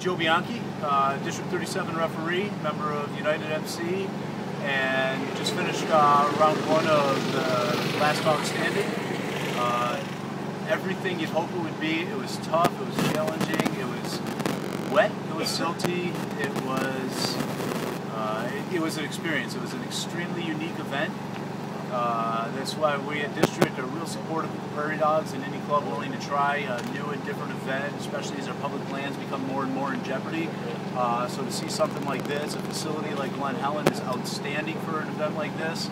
Joe Bianchi, District 37 referee, member of United MC, and just finished round one of the last dog standing. Everything you'd hope it would be. It was tough, it was challenging, it was wet, it was silty, it was an experience. It was an extremely unique event. That's why we at District are real supportive of the Prairie Dogs and any club willing to try a new and different event, especially as our public lands become more and more in jeopardy. So to see something like this, a facility like Glen Helen is outstanding for an event like this.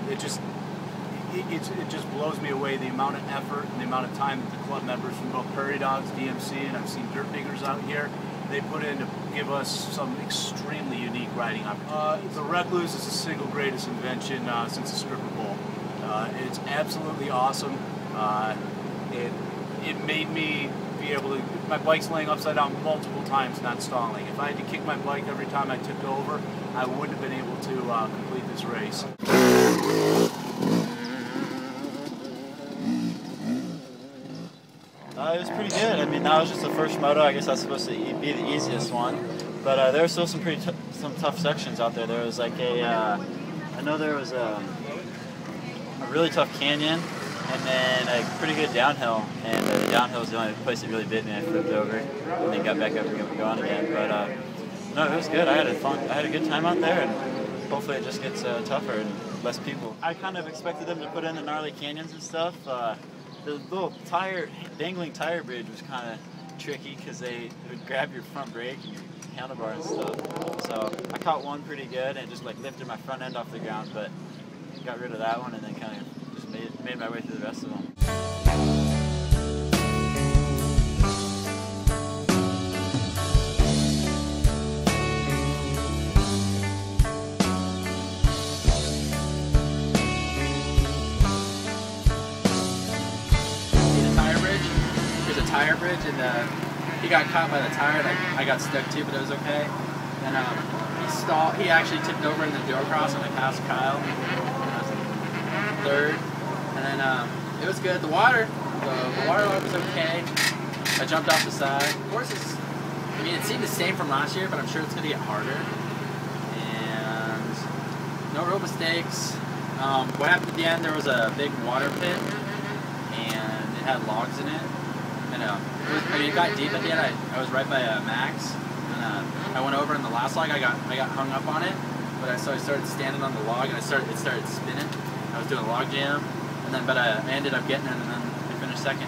It just blows me away, the amount of effort and the amount of time that the club members from both Prairie Dogs, DMC, and I've seen Dirt Diggers out here, they put in to give us some extremely unique riding opportunities. The Recluse is the single greatest invention since the Stripper Bowl. It's absolutely awesome. It made me be able to, my bike's laying upside down multiple times, not stalling. If I had to kick my bike every time I tipped over, I wouldn't have been able to complete this race. It was pretty good. I mean, that was just the first moto. I guess that's supposed to be the easiest one. But there were still some some tough sections out there. There was like I know there was a really tough canyon and then a pretty good downhill. And the downhill was the only place that really bit me. I flipped over and then got back up and kept going again. But no, it was good. I had a good time out there, and hopefully it just gets tougher and less people. I kind of expected them to put in the gnarly canyons and stuff. The little dangling tire bridge was kind of tricky because they would grab your front brake and your handlebar and stuff. So I caught one pretty good and just like lifted my front end off the ground, but got rid of that one and then kind of just made my way through the rest of them. Tire bridge, and he got caught by the tire, and I got stuck too, but it was okay. And he actually tipped over in the door cross, and I passed Kyle. I was in third, and then it was good. The water was okay. I jumped off the side. Of course, I mean, it seemed the same from last year, but I'm sure it's going to get harder. And no real mistakes. What happened at the end, there was a big water pit, and it had logs in it. And it got deep at the end. I was right by Max, and I went over in the last log. I got hung up on it, but so I started standing on the log, and it started spinning. I was doing a log jam, but I ended up getting it, and then I finished second.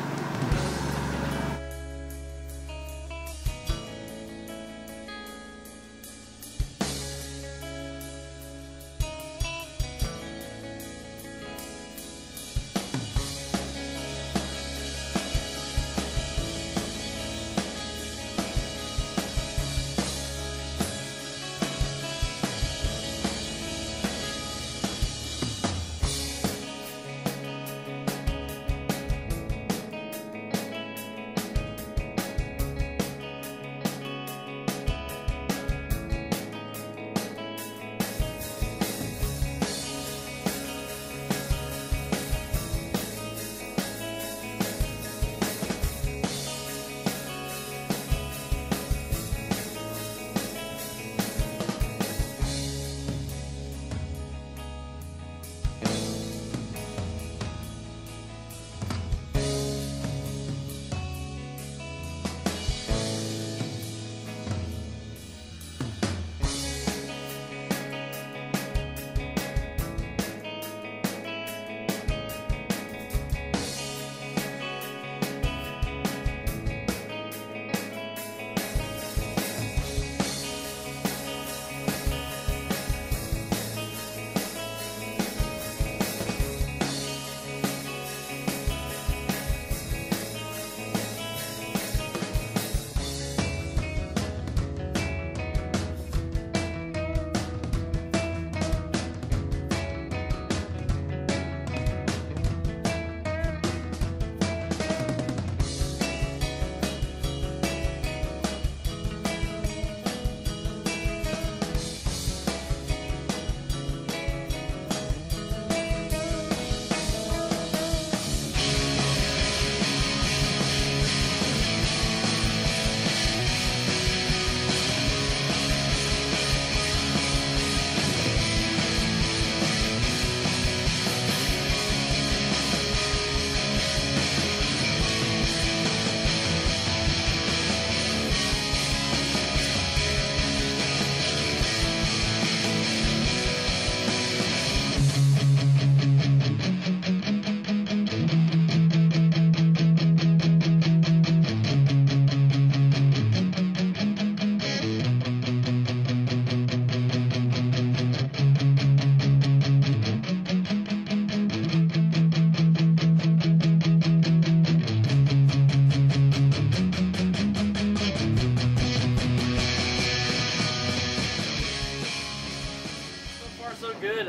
far, so good.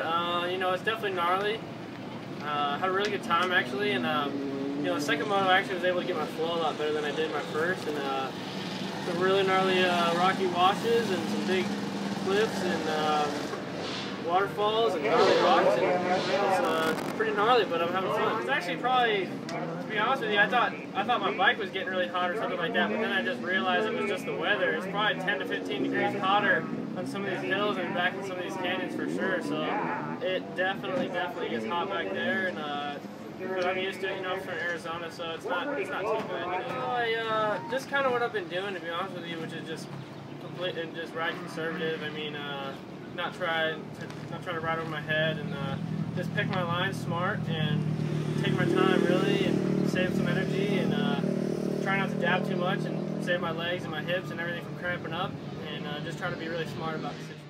You know, it's definitely gnarly. Had a really good time actually, and you know, the second moto I actually was able to get my flow a lot better than I did my first, and some really gnarly rocky washes and some big cliffs and waterfalls and gnarly rocks, and it's pretty gnarly, but I'm having fun. It's actually probably, to be honest with you, I thought my bike was getting really hot or something like that, but then I just realized it was just the weather. It's probably 10 to 15 degrees hotter on some of these hills and back in some of these canyons for sure, so it definitely gets hot back there, and but I'm used to it, you know, from Arizona, so it's not too bad. You know, I just kind of what I've been doing, to be honest with you, which is just complete and just ride conservative. I mean, not try to ride over my head, and just pick my lines smart and take my time really, and save some energy, and try not to dab too much, and save my legs and my hips and everything from cramping up, and just try to be really smart about the situation.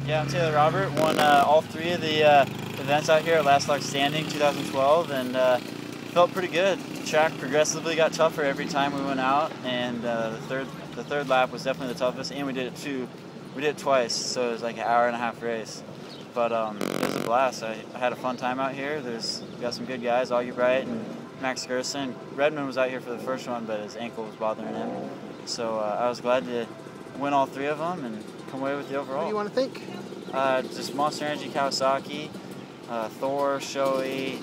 Yeah, I'm Taylor Robert. Won all three of the events out here at Last Log Standing 2012, and felt pretty good. The track progressively got tougher every time we went out, and the third lap was definitely the toughest. And we did it twice, so it was like an hour-and-a-half race. But it was a blast. I had a fun time out here. We got some good guys, Augie Bright and Max Gerson. Redmond was out here for the first one, but his ankle was bothering him. So I was glad to win all three of them and come away with the overall. What do you want to think? Just Monster Energy Kawasaki, Thor, Shoei,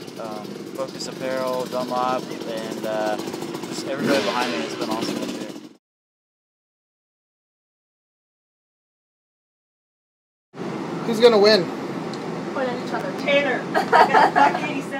Focus Apparel, Dunlop, and just everybody behind me has been awesome this year. Who's going to win? Point at each other. Taylor. I got 87.